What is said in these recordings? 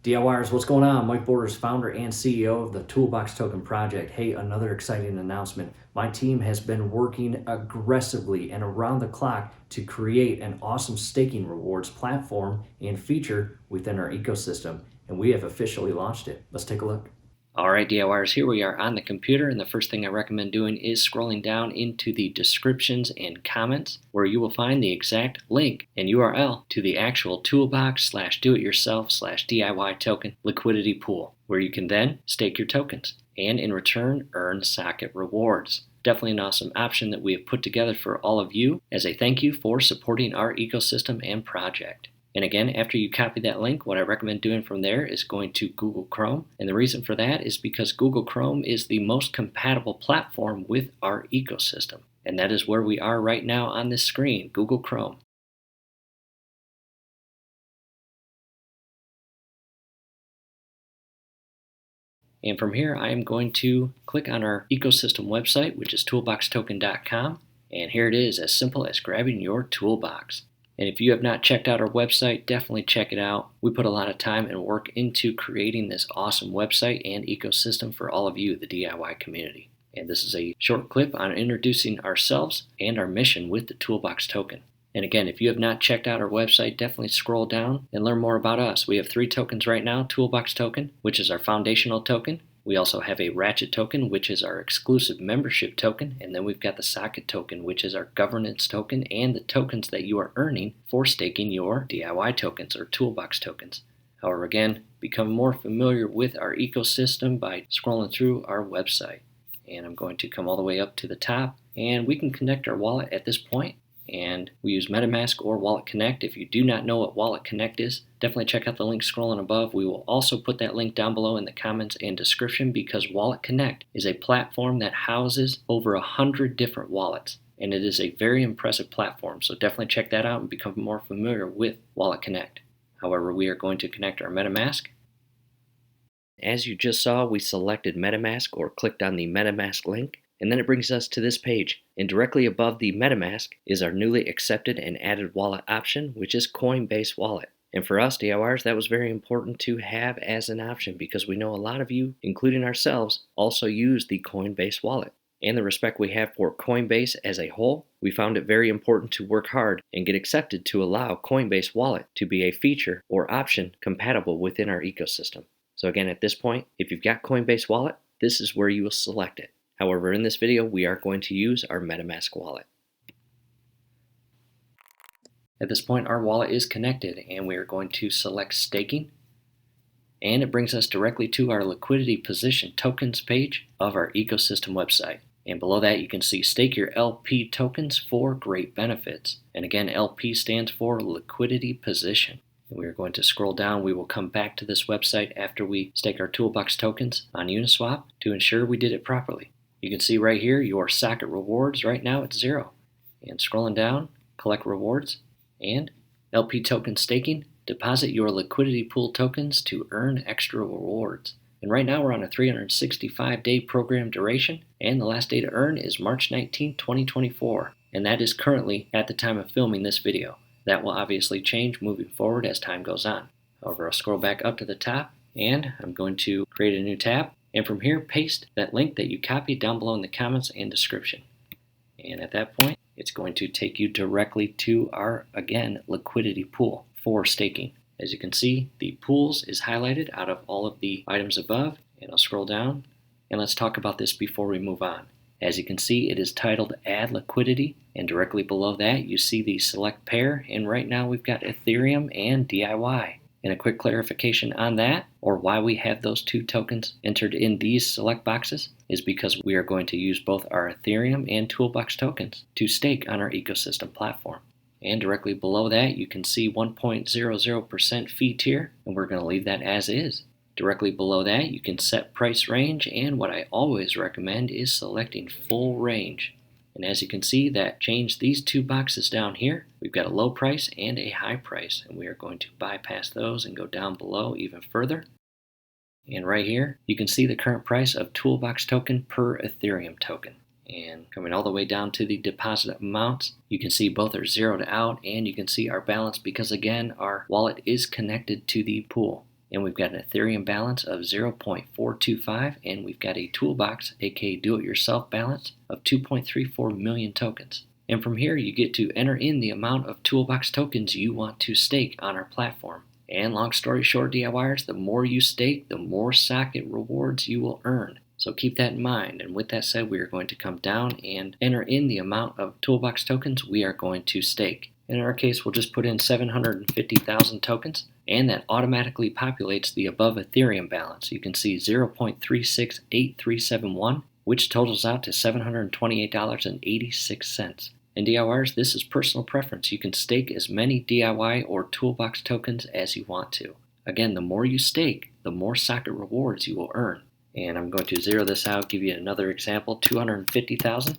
DIYers, what's going on? Mike Borders, founder and CEO of the Toolbox Token Project. Hey, another exciting announcement. My team has been working aggressively and around the clock to create an awesome staking rewards platform and feature within our ecosystem, and we have officially launched it. Let's take a look. Alright DIYers, here we are on the computer, and the first thing I recommend doing is scrolling down into the descriptions and comments where you will find the exact link and URL to the actual toolbox/do-it-yourself/DIY token liquidity pool, where you can then stake your tokens and in return earn socket rewards. Definitely an awesome option that we have put together for all of you as a thank you for supporting our ecosystem and project. And again, after you copy that link, what I recommend doing from there is going to Google Chrome. And the reason for that is because Google Chrome is the most compatible platform with our ecosystem. And that is where we are right now on this screen, Google Chrome. And from here, I am going to click on our ecosystem website, which is toolboxtoken.com. And here it is, as simple as grabbing your toolbox. And if you have not checked out our website, definitely check it out. We put a lot of time and work into creating this awesome website and ecosystem for all of you, the DIY community. And this is a short clip on introducing ourselves and our mission with the Toolbox token. And again, if you have not checked out our website, definitely scroll down and learn more about us. We have 3 tokens right now: Toolbox token, which is our foundational token. We also have a Ratchet token, which is our exclusive membership token, and then we've got the Socket token, which is our governance token, and the tokens that you are earning for staking your DIY tokens or Toolbox tokens. However, again, become more familiar with our ecosystem by scrolling through our website. And I'm going to come all the way up to the top, and we can connect our wallet at this point. And we use MetaMask or WalletConnect. If you do not know what WalletConnect is, definitely check out the link scrolling above. We will also put that link down below in the comments and description, because WalletConnect is a platform that houses over 100 different wallets. And it is a very impressive platform, so definitely check that out and become more familiar with WalletConnect. However, we are going to connect our MetaMask. As you just saw, we selected MetaMask or clicked on the MetaMask link. And then it brings us to this page, and directly above the MetaMask is our newly accepted and added wallet option, which is Coinbase Wallet. And for us DIYers, that was very important to have as an option, because we know a lot of you, including ourselves, also use the Coinbase Wallet. And the respect we have for Coinbase as a whole, we found it very important to work hard and get accepted to allow Coinbase Wallet to be a feature or option compatible within our ecosystem. So again, at this point, if you've got Coinbase Wallet, this is where you will select it. However, in this video, we are going to use our MetaMask wallet. At this point, our wallet is connected, and we are going to select staking. And it brings us directly to our liquidity position tokens page of our ecosystem website. And below that, you can see stake your LP tokens for great benefits. And again, LP stands for liquidity position. And we are going to scroll down. We will come back to this website after we stake our Toolbox tokens on UniSwap to ensure we did it properly. You can see right here your socket rewards. Right now it's 0. And scrolling down, collect rewards, and LP token staking, deposit your liquidity pool tokens to earn extra rewards. And right now we're on a 365-day program duration, and the last day to earn is March 19, 2024. And that is currently at the time of filming this video. That will obviously change moving forward as time goes on. However, I'll scroll back up to the top, and I'm going to create a new tab. And from here, paste that link that you copied down below in the comments and description. And at that point, it's going to take you directly to our, again, liquidity pool for staking. As you can see, the pools is highlighted out of all of the items above. And I'll scroll down, and let's talk about this before we move on. As you can see, it is titled Add Liquidity, and directly below that, you see the select pair. And right now, we've got Ethereum and DIY. And a quick clarification on that, or why we have those 2 tokens entered in these select boxes, is because we are going to use both our Ethereum and Toolbox tokens to stake on our ecosystem platform. And directly below that, you can see 1.00% fee tier, and we're going to leave that as is. Directly below that, you can set price range, and what I always recommend is selecting full range. And as you can see, that changed these 2 boxes down here. We've got a low price and a high price, and we are going to bypass those and go down below even further. And right here, you can see the current price of Toolbox token per Ethereum token. And coming all the way down to the deposit amounts, you can see both are zeroed out, and you can see our balance because, again, our wallet is connected to the pool. and we've got an Ethereum balance of 0.425, and we've got a Toolbox, aka do-it-yourself balance of 2.34 million tokens. And from here, you get to enter in the amount of Toolbox tokens you want to stake on our platform. And long story short, DIYers, the more you stake, the more socket rewards you will earn. So keep that in mind. And with that said, we are going to come down and enter in the amount of Toolbox tokens we are going to stake. In our case, we'll just put in 750,000 tokens, and that automatically populates the above Ethereum balance. You can see 0.368371, which totals out to $728.86. And DIYers, this is personal preference. You can stake as many DIY or Toolbox tokens as you want to. Again, the more you stake, the more socket rewards you will earn. And I'm going to zero this out, give you another example. 250,000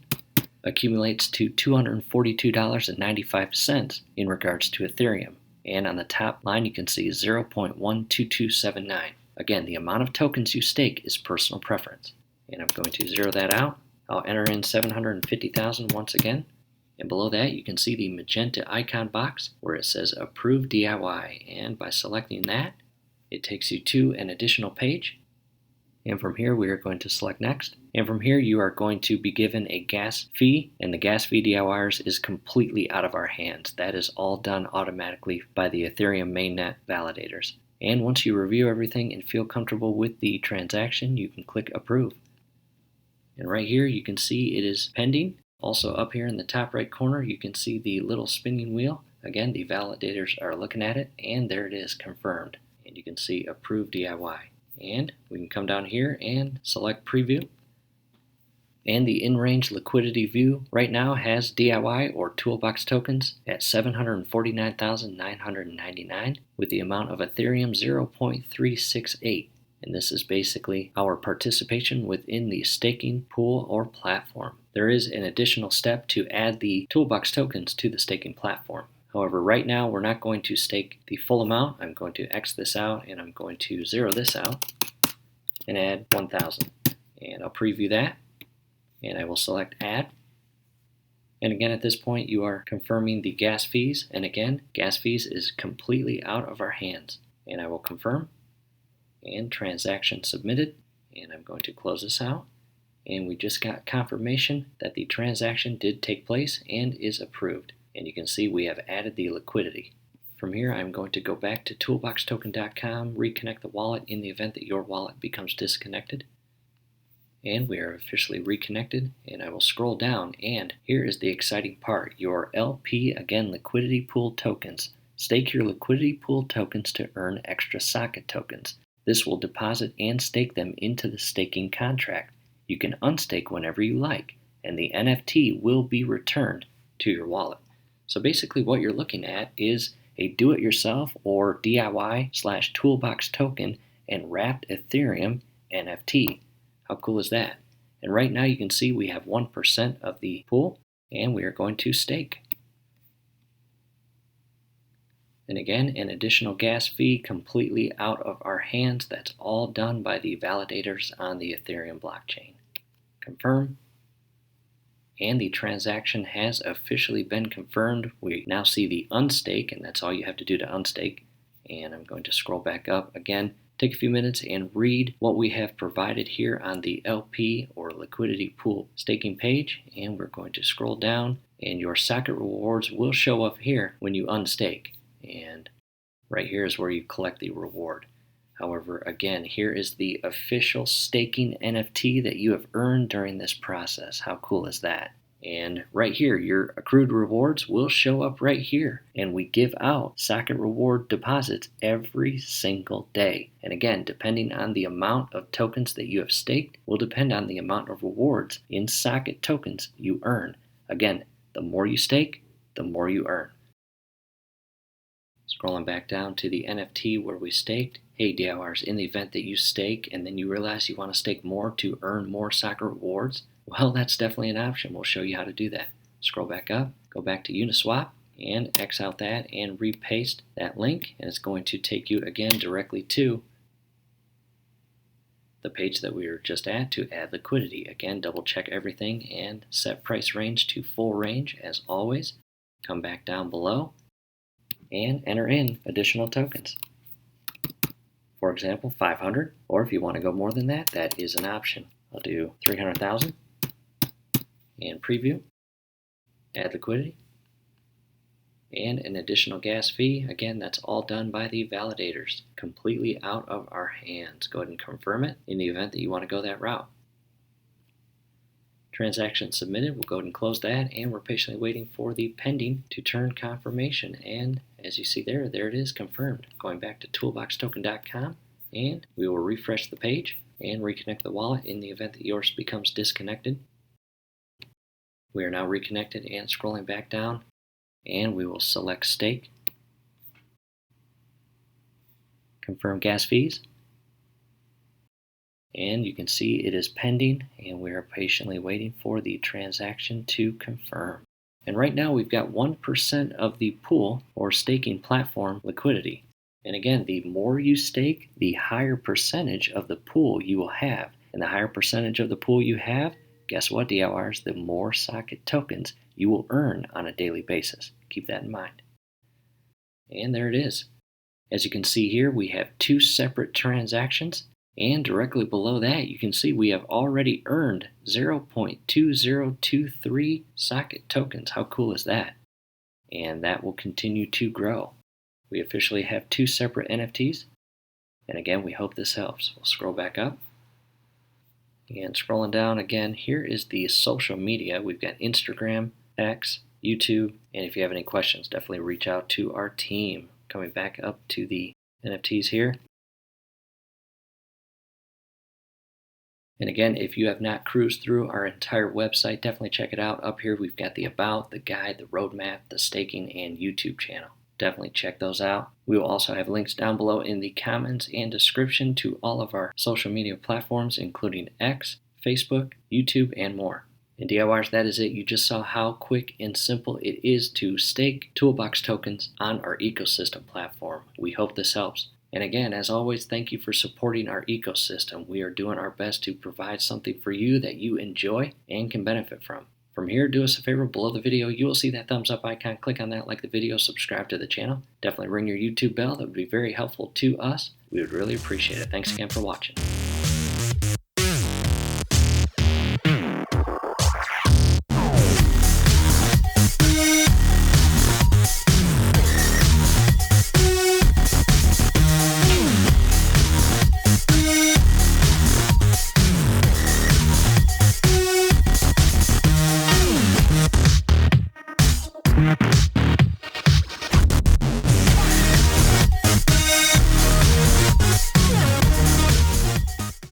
accumulates to $242.95 in regards to Ethereum. And on the top line, you can see 0.12279. Again, the amount of tokens you stake is personal preference. And I'm going to zero that out. I'll enter in 750,000 once again. And below that, you can see the magenta icon box where it says Approve DIY. And by selecting that, it takes you to an additional page. And from here, we are going to select Next. And from here, you are going to be given a gas fee. And the gas fee, DIYers, is completely out of our hands. That is all done automatically by the Ethereum mainnet validators. And once you review everything and feel comfortable with the transaction, you can click Approve. And right here, you can see it is pending. Also up here in the top right corner, you can see the little spinning wheel. Again, the validators are looking at it, and there it is, confirmed. And you can see Approve DIY. And we can come down here and select Preview. And the in-range liquidity view right now has DIY or Toolbox tokens at 749,999 with the amount of Ethereum 0.368. And this is basically our participation within the staking pool or platform. There is an additional step to add the Toolbox tokens to the staking platform. However, right now we're not going to stake the full amount. I'm going to X this out, and I'm going to zero this out and add 1,000. And I'll preview that, and I will select Add. And again, at this point, you are confirming the gas fees. And again, gas fees is completely out of our hands. And I will confirm. And transaction submitted. And I'm going to close this out. And we just got confirmation that the transaction did take place and is approved. And you can see we have added the liquidity. From here, I'm going to go back to toolboxtoken.com, reconnect the wallet in the event that your wallet becomes disconnected. And we are officially reconnected, and I will scroll down, and here is the exciting part, your LP, again, liquidity pool tokens. Stake your liquidity pool tokens to earn extra socket tokens. This will deposit and stake them into the staking contract. You can unstake whenever you like, and the NFT will be returned to your wallet. So basically what you're looking at is a do-it-yourself or DIY/Toolbox token and wrapped Ethereum NFT. How cool is that? And right now you can see we have 1% of the pool, and we are going to stake. And again, an additional gas fee completely out of our hands. That's all done by the validators on the Ethereum blockchain. Confirm. And the transaction has officially been confirmed. We now see the unstake, and that's all you have to do to unstake. And I'm going to scroll back up again. Take a few minutes and read what we have provided here on the LP or liquidity pool staking page. And we're going to scroll down, and your socket rewards will show up here when you unstake. And right here is where you collect the reward. However, again, here is the official staking NFT that you have earned during this process. How cool is that? And right here, your accrued rewards will show up right here. And we give out socket reward deposits every single day. And again, depending on the amount of tokens that you have staked, will depend on the amount of rewards in socket tokens you earn. Again, the more you stake, the more you earn. Scrolling back down to the NFT where we staked. Hey DIYers, in the event that you stake and then you realize you want to stake more to earn more socket rewards, well, that's definitely an option. We'll show you how to do that. Scroll back up, go back to UniSwap, and X out that and repaste that link, and it's going to take you again directly to the page that we were just at to add liquidity. Again, double check everything and set price range to full range as always. Come back down below and enter in additional tokens. For example, 500, or if you want to go more than that, that is an option. I'll do 300,000 and preview, add liquidity, and an additional gas fee. Again, that's all done by the validators, completely out of our hands. Go ahead and confirm it in the event that you want to go that route. Transaction submitted. We'll go ahead and close that, and we're patiently waiting for the pending to turn confirmation. And as you see there it is confirmed. Going back to toolboxtoken.com, and we will refresh the page and reconnect the wallet in the event that yours becomes disconnected. We are now reconnected and scrolling back down, and we will select stake, confirm gas fees, and you can see it is pending, and we are patiently waiting for the transaction to confirm. And right now we've got 1% of the pool or staking platform liquidity. And again, the more you stake, the higher percentage of the pool you will have. And the higher percentage of the pool you have, guess what, DIYers? The more socket tokens you will earn on a daily basis. Keep that in mind. And there it is. As you can see here, we have 2 separate transactions. And directly below that, you can see we have already earned 0.2023 socket tokens. How cool is that? And that will continue to grow. We officially have 2 separate NFTs. And again, we hope this helps. We'll scroll back up. And scrolling down again, here is the social media. We've got Instagram, X, YouTube, and if you have any questions, definitely reach out to our team. Coming back up to the NFTs here. And again, if you have not cruised through our entire website, definitely check it out. Up here, we've got the About, the Guide, the Roadmap, the Staking, and YouTube channel. Definitely check those out. We will also have links down below in the comments and description to all of our social media platforms, including X, Facebook, YouTube, and more. And DIYers, that is it. You just saw how quick and simple it is to stake Toolbox tokens on our ecosystem platform. We hope this helps. And again, as always, thank you for supporting our ecosystem. We are doing our best to provide something for you that you enjoy and can benefit from. From here, do us a favor, below the video, you will see that thumbs up icon. Click on that, like the video, subscribe to the channel. Definitely ring your YouTube bell. That would be very helpful to us. We would really appreciate it. Thanks again for watching.